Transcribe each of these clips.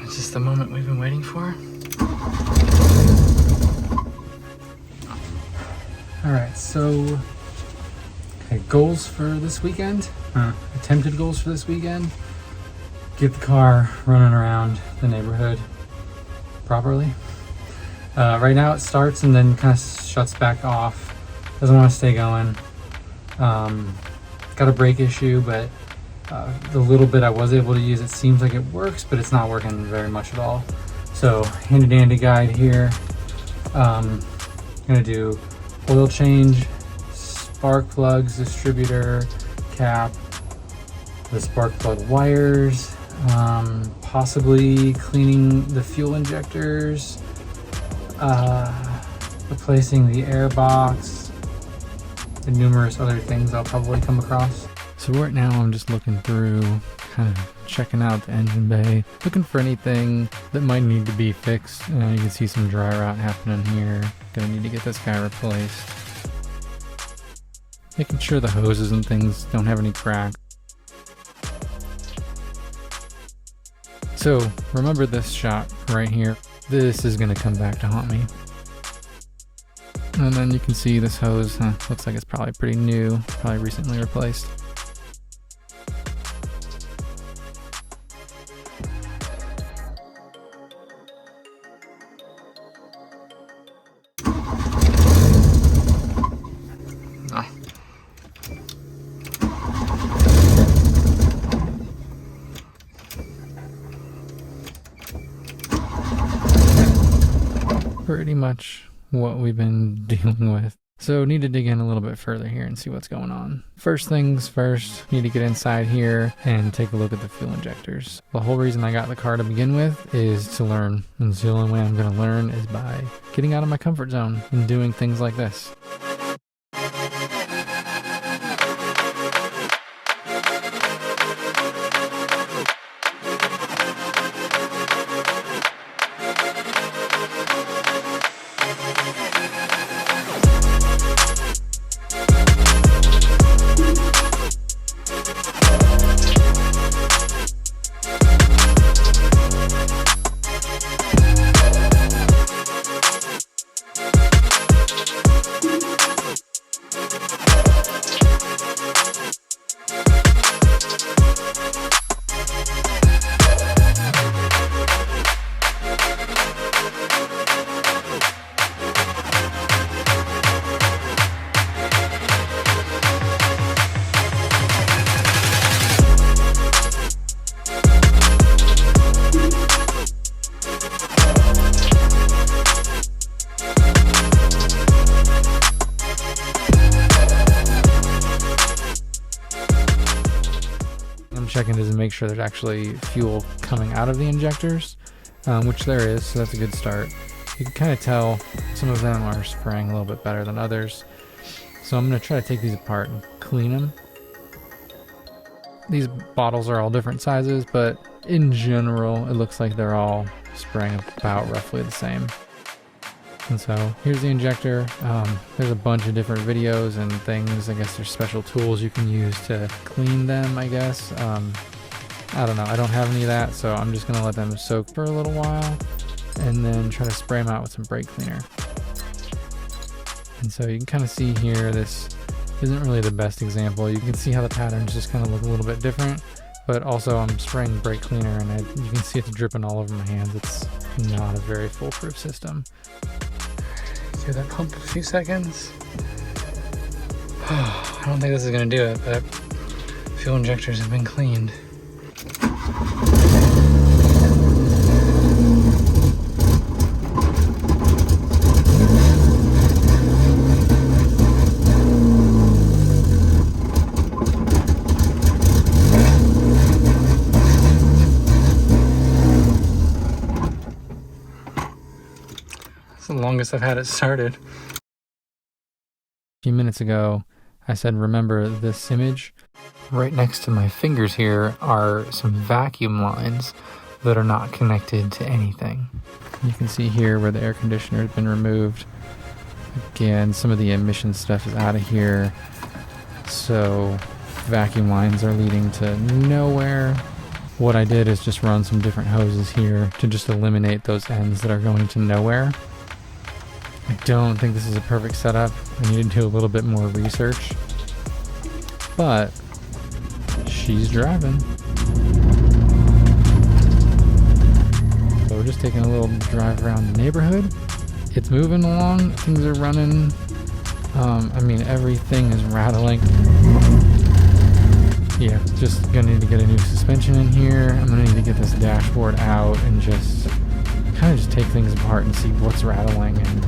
Is this the moment we've been waiting for? Alright, so goals for this weekend, attempted goals for this weekend. Get the car running around the neighborhood properly. Right now it starts and then kind of shuts back off. Doesn't want to stay going. Got a brake issue, but the little bit I was able to use, it seems like it works, but it's not working very much at all. So handy dandy guide here. Gonna do oil change, spark plugs, distributor, cap, the spark plug wires, possibly cleaning the fuel injectors, replacing the air box, and numerous other things I'll probably come across. So right now I'm just looking through, kind of checking out the engine bay, looking for anything that might need to be fixed. You can see some dry rot happening here. Gonna need to get this guy replaced. Making sure the hoses and things don't have any cracks. So remember this shot right here. This is gonna come back to haunt me. And then you can see this hose, looks like it's probably pretty new, probably recently replaced. Pretty much what we've been dealing with. So need to dig in a little bit further here and see what's going on. First things first, need to get inside here and take a look at the fuel injectors. The whole reason I got the car to begin with is to learn. And the only way I'm going to learn is by getting out of my comfort zone and doing things like this. Checking to make sure there's actually fuel coming out of the injectors, which there is, so that's a good start. You can kind of tell some of them are spraying a little bit better than others. So I'm going to try to take these apart and clean them. These bottles are all different sizes, but in general, it looks like they're all spraying about roughly the same. And so here's the injector. There's a bunch of different videos and things. I guess there's special tools you can use to clean them, I guess. I don't know. I don't have any of that, so I'm just going to let them soak for a little while and then try to spray them out with some brake cleaner. And so you can kind of see here, this isn't really the best example. You can see how the patterns just kind of look a little bit different, but also I'm spraying brake cleaner and you can see it's dripping all over my hands. It's not a very foolproof system. Give that pump a few seconds. I don't think this is going to do it, but fuel injectors have been cleaned. That's the longest I've had it started. A few minutes ago, I said, remember this image? Right next to my fingers here are some vacuum lines that are not connected to anything. You can see here where the air conditioner has been removed. Again, some of the emission stuff is out of here. So vacuum lines are leading to nowhere. what I did is just run some different hoses here to just eliminate those ends that are going to nowhere. I don't think this is a perfect setup. I need to do a little bit more research, but she's driving. So we're just taking a little drive around the neighborhood. It's moving along, things are running. I mean, everything is rattling. Yeah, just gonna need to get a new suspension in here. I'm gonna need to get this dashboard out and just kind of just take things apart and see what's rattling. And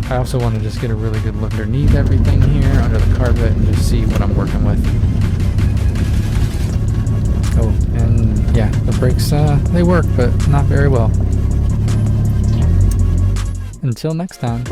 I also want to just get a really good look underneath everything here, under the carpet, and just see what I'm working with. Oh, and yeah, the brakes, they work, but not very well. Until next time.